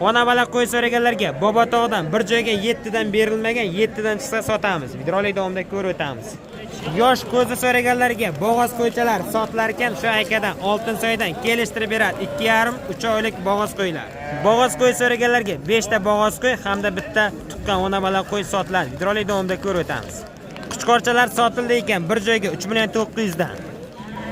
Ona bola qo'y so'raganlarga Bobotog'dan bir joyga 7 dan berilmagan, 7 dan chiqsa sotamiz. Videorolik davomida ko'rib o'tamiz. Yosh qo'zi so'raganlarga bo'g'oz qo'ychalar sotilar ekan, shu akadan Oltinsoydan kelishtirib beradi. 2,5-3 oylik bo'g'oz qo'ylar. Bo'g'oz qo'y so'raganlarga 5 ta bo'g'oz qo'y hamda bitta tuqqan ona bola qo'y sotiladi. Videorolik davomida ko'rib o'tamiz. Quchqorchalar sotildi ekan, bir joyga 3,900,000 dan.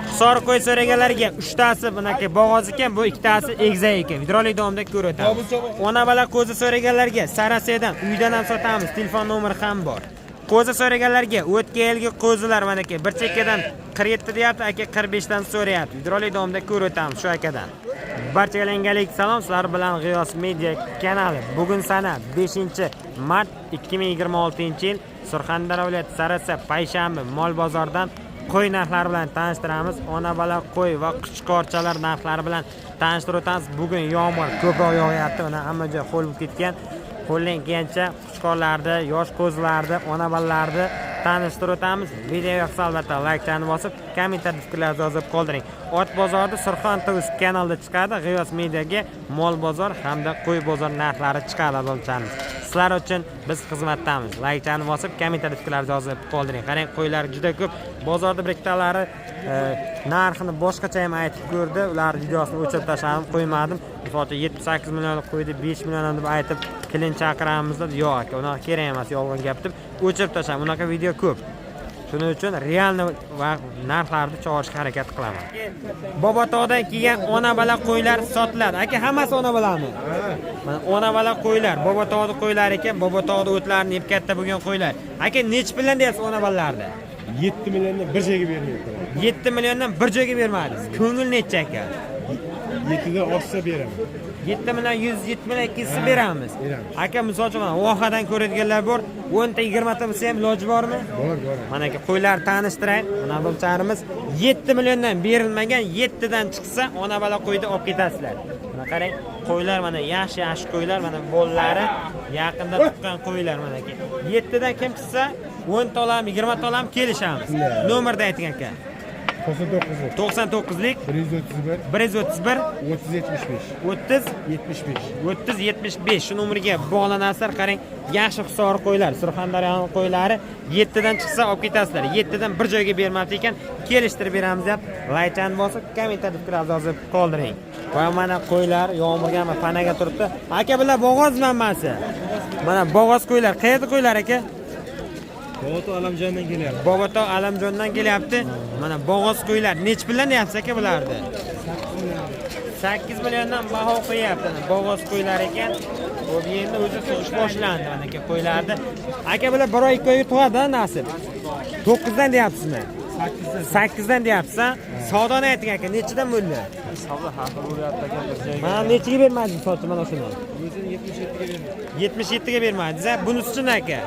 Hisor qo'y so'raganlarga 3 tasi bunaki bo'g'oz ekan, bu 2 tasi egizak ekan. Videorolik davomida ko'rib o'tamiz. Ona bola qo'zi so'raganlarga Sarasedan uydan ham sotamiz, telefon nomeri ham bor. Qo'zi so'raganlarga o'tgan yilgi qo'zilar mana aka bir chekkadan 47 deyapti, aka 45 dan so'rayapti. Videorolik davomida ko'rib o'tamiz shu akadan. Barchalarga salom, sizlar bilan G'iyos Media kanali. Bugun sana 5-mart 2026-yil Surxondaryo viloyati Sarasa Payshanba mol bozoridan qo'y narxlari bilan tanishtiramiz. Ona bola qo'y va quchqorchalar narxlari bilan tanishtirib o'tamiz. Bugun yomg'ir ko'proq yog'yapti, mana hamma joy ho'l bo'lib ketgan. Qo'ldan kelgancha quchqorlarni, yosh qo'zilarni, ona bolalarni tanishtirib o'tamiz. Video yoqsa albatta like-ni bosib, kommentar fikrlaringizni yozib qoldiring. Ot bozorida Surxon TV kanalida chiqadi. G'iyos Mediaga mol bozor hamda qo'y bozor narxlari chiqadi bo'lchamiz. Sizlar uchun biz xizmatdamiz. Like-ni bosib, kommentar fikrlaringizni yozib qoldiring. Qarang, qo'ylar juda ko'p. Bozorda bir ikkitalari narxini boshqacha ham aytib ko'rdi. Ular videosini o'chirib tashladim, qo'ymadim. Misol 78 million qo'ydi, 5 million deb aytib kelin chaqiramiz deb, yo'q aka, unaqa kerak emas, yolg'on gap deb o'chirib tashladim. Unaqa video ko'p. Shuning uchun real narxlarni chiqarishga harakat qilaman. Bobotog'dan kelgan ona bola qo'ylar sotiladi. Aka, hammasi ona bolami? Mana ona bola qo'ylar, Bobotog'da qo'ylar ekan, Bobotog'da o'tlarni yeb katta bo'lgan qo'ylar. Aka, nech puldan deyapsiz ona bolalarni? 7 milliondan bir joyga bermayapti. 7 milliondan bir joyga bermadingiz. Ko'ngil necha aka? 7 dan oshsa beraman. 7 million 172 beramiz. Aka, misol uchun vohadan ko'radiganlar bor, 10 ta 20 ta bo'lsa ham iloji bormi? Bor. Mana aka, qo'ylar tanishtiraylik. Mana bo'lcharimiz 7 milliondan berilmagan, 7 dan chiqsa ona bola qo'yni olib ketasizlar. Mana qarang, qo'ylar mana yaxshi qo'ylar, mana bollari yaqinda tuqqan qo'ylar mana aka. 7 dan kim chiqsa 10 ta olam, 20 ta olam kelishamiz. Nomerda ayting aka. 99lik 131 3075 shu nomerga bog'lanasizlar. Qarang, yaxshi hisor qo'ylar, Surxondaryo qo'ylari 7 dan chiqsa olib ketasizlar. 7 dan bir joyga bermabdi ekan, kelishtirib beramiz deb like-ni bosib, kommentar fikrlaringizni yozib qoldiring. Va mana qo'ylar yomg'irga ham panaga turibdi. Aka, bular bo'g'oz manbasi. Mana bo'g'oz qo'ylar, qayerda qo'ylar aka? Bobotog' Alamjondan kelyapti. Bobotog' Alamjondan kelyapti. Mana bo'g'oz qo'ylar nech puldan deyapsiz aka bularni? 8 milliondan baho qo'yapti. Bo'g'oz qo'ylar ekan. Bu endi o'zi tug'ish boshlandi mana aka qo'ylarni. Aka, bular 1 oy 2 oyga tug'adi nasib. 9 dan deyapsizmi? 8 dan deyapsiz. Savdoni ayting aka, nechidan bo'ldi? Savdo haqi bo'lyapti aka bir joyga. Mana nechiga bermadingiz sochi mana shuni? O'zini 77 ga berdim. 77 ga bermadingiz. Bunisi-chi aka?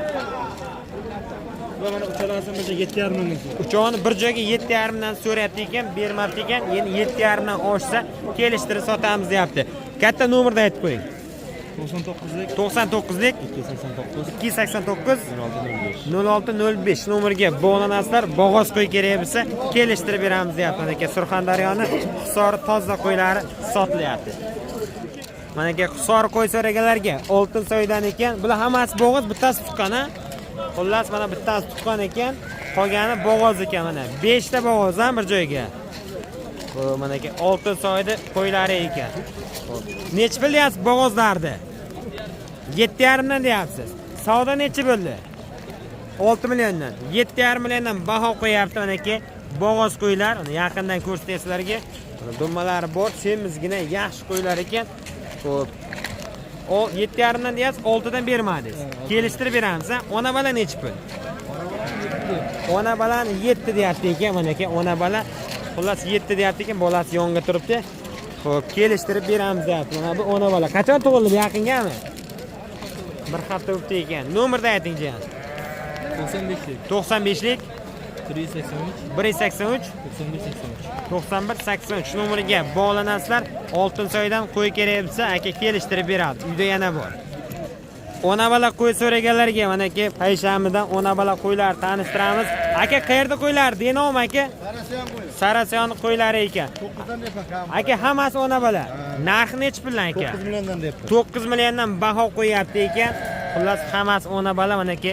Mana uchalasini bir joyga 7,5 mingdan. Uchovini bir joyga 7,5 dan so'rayapti ekan, bermabdi ekan. Endi 7,5 dan oshsa kelishtirib sotamiz deyapti. Katta nomerni aytib qo'ying. 99lik 289 0605 nomerga bog'lanasizlar. Bo'g'oz qo'y kerak bo'lsa kelishtirib beramiz deyapti. Mana aka, Surxondaryoni Hisor toza qo'ylari sotilyapti. Mana aka, Hisor qo'y so'raganlarga Oltinsoydan ekan. Bular hammasi bo'g'oz, bittasi tuqqan ha. Xullas, mana bittasi tuqqan ekan, qolgani bo'g'oz ekan. Mana 5 ta bo'g'oz ham bir joyga. Bu mana aka Oltinsoyda qo'ylari ekan. Nech pul deyapsiz bo'g'ozlarni? 7,5 dan deyapsiz. Savdo nechi bo'ldi? 6 milliondan. 7,5 milliondan baho qo'yapti mana aka. Bo'g'oz qo'ylar, uni yaqindan ko'rsatay sizlarga. Dummalari bor, semizgina yaxshi qo'ylar ekan. Xo'p. O 7,5 dan deyapsiz, 6 dan bermadingiz. Kelishtirib beramiz, ha? Ona bola nechi pul? Ona bolani 7 deyapti ekan, mana aka, ona bola. Xullas 7 deyapti ekan, bolasi yonga turibdi. Xo'p, kelishtirib beramiz deyapti. Mana bu ona bola. Qachon tug'ildi, yaqingami? Bir hafta o'tdi ekan. Nomerni ayting, jiyan. 95lik 183 91 83 nomeriga bog'lanasizlar. Oltinsoydan qo'y kerak bo'lsa aka kelishtirib beradi. Uyda yana bor. Ona bola qo'y so'raganlarga mana aka payshanbadan ona bola qo'ylar tanishtiramiz. Aka, qayerda qo'ylar? Denom aka? Sarason qo'ylari ekan. 9dan deb Aka hammasi ona bola. Narxi necha puldan aka? 9 milliondan deb. 9 milliondan baho qo'yapti ekan. Xullas hammasi ona bola mana aka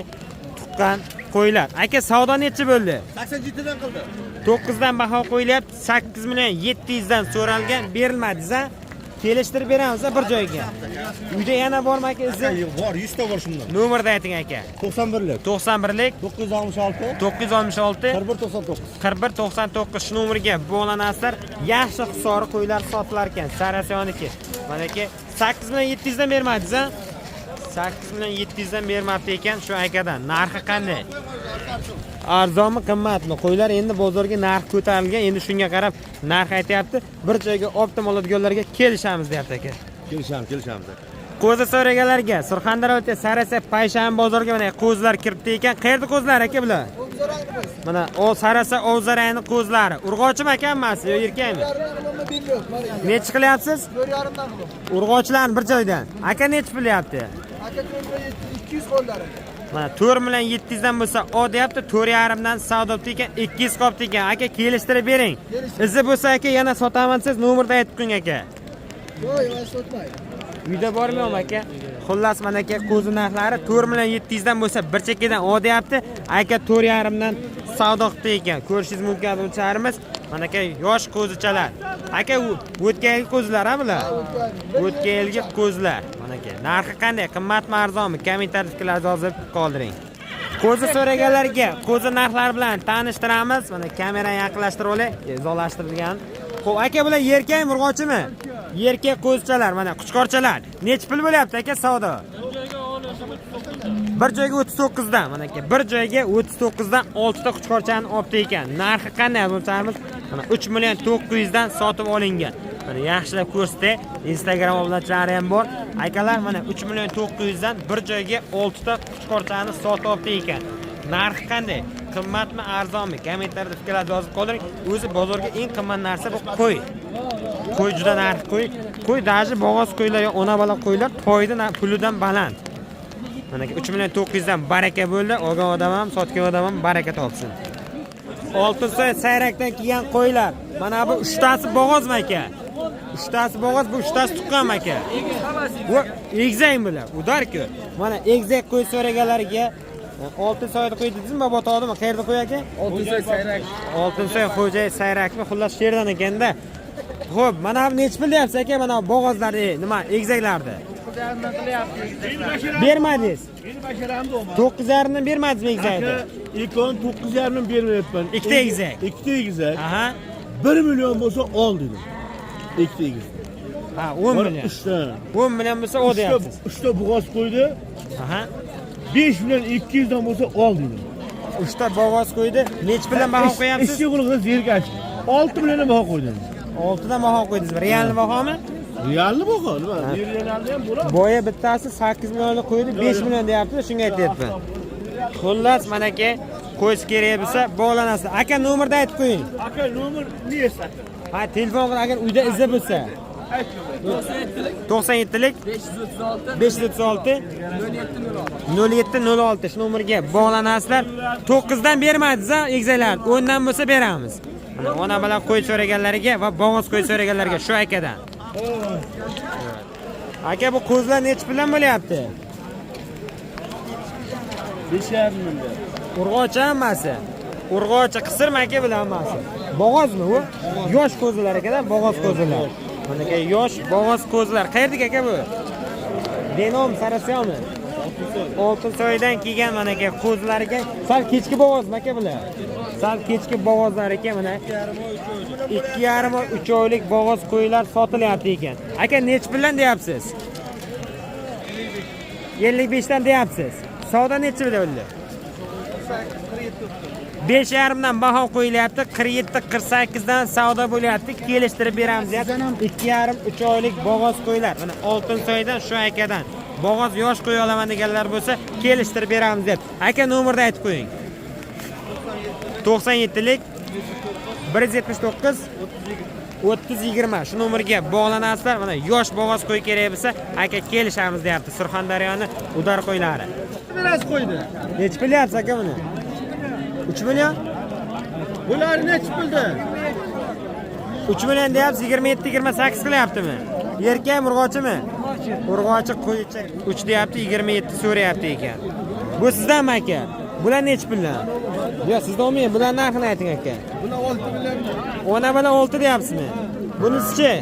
tuqqan qo'ylar. Aka savdo necha bo'ldi? 87 dan qildi. 9 dan baho qo'yilyapti. 8 million 700 dan so'ralgan, berilmadi-za. Kelishtirib beramiz bir joyga. Uyda yana bormi aka izi? Bor, 100 ta bor shundan. Nomerni ayting aka. 91lik. 91lik 966 966 4199. 4199 shu nomerga bog'lanasizlar. Yaxshi hisori qo'ylar sotilar ekan. Sarasiyoniki. Mana aka 8 million 700 dan bermadiz-a? 8 million 700 dan bermabdi ekan shu akadan. Narxi qanday? Arzonmi, qimmatmi? Qo'ylar endi bozorga narx ko'tarilgan. Endi shunga qarab narx aytayapti. Bir joyga optim oladiganlarga kelishamiz deyapti aka. Kelishamiz. Qo'zi so'raganlarga Surxondaryo o'ta Sarasa Payshanba bozoriga mana qo'zilar kiribdi ekan. Qayerda qo'zilar aka bular? Mana o Sarasa Ovzarayni qo'zlari. Urg'ochimi aka hammasi yo erkakmi? Necha qilyapsiz? 4,5 dan qilib. Urg'ochilarni bir joydan. Aka necha qilyapti? Aka 200 qo'llari. Mana 4 million 700 dan bo'lsa, o deyapti 4,5 dan savdo qildi ekan, 200 qopti ekan. Aka kelishtirib bering. Izi bo'lsa aka yana sotaman siz nomerni aytib qo'ying aka. Yo'q, sotmaydi. Uyda bormaymi aka? Xullas mana aka qo'zi narxlari 4 million 700 dan bo'lsa, bir chekkadan o deyapti. Aka 4,5 dan savdo qildi ekan. Ko'rishingiz mumkin bo'lsangiz, mana aka yosh qo'zichalar. Aka o'tgan yilgi qo'zilar ha bular? O'tgan yilgi qo'zilar. Mana aka narxi qanday? Qimmatmi, arzonmi? Kommentar fikrlaringizni yozib qoldiring. Qo'zi so'raganlarga qo'zi narxlari bilan tanishtiramiz. Mana kamerani yaqinlashtirib olay, izohlashtirilgan. Xo'p, aka bular erkakmi, urg'ochimi? Erkak qo'zichalar, mana quchqorchalar. Necha pul bo'lyapti aka savdo? Bir joyga 39 dan, mana aka bir joyga 39 dan 6 ta quchqorchani olibdi ekan. Narxi qanday bo'lsangiz, mana 3 million 900 dan sotib olingan. Mana yaxshilab ko'rsatay. Instagram obunachilari ham bor. Akalar mana 3 million 900 dan bir joyga 6 ta quchqorchani sotib olibdi ekan. Narxi qanday? Qimmatmi, arzonmi? Kommentarda fikrlaringizni yozib qoldiring. O'zi bozorga eng qimmat narsa bu qo'y. Qo'y juda narx qo'y. Qo'y daji bo'g'oz qo'ylar yo ona bola qo'ylar to'ydan pulidan baland. Mana 3 million 900 dan baraka bo'ldi. Olgan odam ham, sotgan odam ham baraka topsin. Oltinsoy sayrakdan kelgan qo'ylar. Mana bu 3 tasi bo'g'ozmi aka? 3 tasi bo'g'oz, bu 3 tasi tuqqan aka. Bu egzak bular. Udarku. Mana egzak qo'y so'raganlarga Oltinsoyda qo'y dedingizmi, bobo tog'dimi? Qayerda qo'y aka? Oltinsoy sayrak. Oltinsoy xo'jay sayrakmi? Xullas sherdan ekanda. Xo'p, mana bu necha pul deyapsiz aka? Mana bo'g'ozlar, nima, egzaklarda? 9,5 qilyapti. Bermadingiz. Meni basharamda olma. 9,5 dan bermadingizmi egzakda? Ikon 9,5 dan bermayapman. Ikkita egzak. Ikkita egzak. Aha. 1 million bo'lsa ol dedim. Ikkita egzak. Ha, 10 million. 10 million bo'lsa o deyapsiz. 3 ta bo'g'oz qo'ydi. Aha. 5 million 200 dan bo'lsa ol dedim. 3 ta bo'g'oz qo'ydi. Necha puldan baho qo'yapsiz? Ishchi qulog'i zergash. 6 million baho qo'ydim. 6 dan baho qo'ydingiz. Realni bahomi? Realni baho, nima? Realni ham bo'ladi. Boya bittasi 8 millionlik qo'ydi, 5 million deyapti, shunga aytyapman. Xullas, mana aka qo'yish kerak bo'lsa, bog'lanasiz. Aka nomerni aytib qo'ying. Aka nomer neysa? Ha, telefon qilib agar uyda izlab bo'lsa. 97lik 536 0706 shu nomerga bog'lanasizlar. 9 dan bermadingiz-a egzaklar, 10 dan bo'lsa beramiz. Mana ona bilan qo'y so'raganlarga va bo'g'oz qo'y so'raganlarga shu akadan. Aka bu qo'zlar necha puldan bo'lyapti? 5,5 mingdan. Urg'ochi hammasi. Urg'ochi qisirmi aka bular hammasi? Bo'g'ozmi u? Yosh qo'zilar aka-da, bo'g'oz qo'zilar. Mana aka yosh bo'g'oz qo'zilar. Qayerdagi aka bu? Denom Sarasiyonmi? Oltinsoydan kelgan mana aka qo'zilariga sal kechki bo'g'ozmi aka bular? Sal kechki bo'g'ozlar ekan mana. 2,5 oy 3 oylik bo'g'oz qo'ylar sotilyapti ekan. Aka necha puldan deyapsiz? 55 dan deyapsiz. Savdo necha bo'ldi? 5,5 dan baho qo'yilyapti. 47-48 dan savdo bo'lyapti. Kelishtirib beramiz deyapti. 2,5-3 oylik bo'g'oz qo'ylar. Mana Oltinsoydan shu akadan. Bo'g'oz yosh qo'y olaman deganlar bo'lsa, kelishtirib beramiz deb. Aka nomerni aytib qo'ying. 97lik 179 3020 shu nomerga bog'lanasizlar. Mana yosh bo'g'oz qo'y kerak bo'lsa, aka kelishamiz deyapti. Surxondaryoning Udar qo'ylari. Biraz qo'ydi. Necha pul deyapsiz aka buni? 3 million? Bular nechi pulda? 3 million deyapsiz, 27-28 qilyaptimi? Erkak urg'ochimi? Urg'ochi qo'ychak 3 deyapti, 27 so'rayapti ekan. Bu sizdanmi aka? Bular nechi puldan? Yo'q, sizdan olmayman. Bular narxini ayting aka. Bular 6 million. Ona bola 6 deyapsizmi? Bunisi-chi?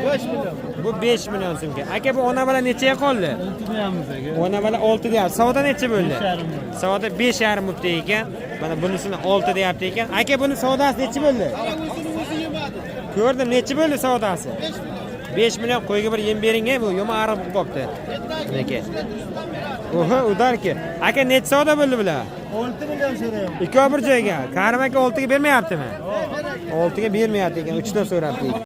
5 million. Bu 5 million so'mga. Aka bu ona bola nechaga qoldi? 6 deyamiz aka. Ona bola 6 deyapti. Savdo necha bo'ldi? 5,5 bo'ldi. Savdo 5,5 bo'ldi ekan. Mana bunisini 6 deyapti ekan. Aka buni savdosi necha bo'ldi? Ko'rdim, necha bo'ldi savdosi? 5 million. Qo'yga bir yem bering-a, bu yomon ariq bo'lib qopti. Aka. Oho, udarki. Aka necha savdo bo'ldi bular? 6 million so'rayapman. Ikkovi bir joyga. Karim aka 6 ga bermayaptimi? 6 ga bermayapti ekan, 3 dan so'rabdi.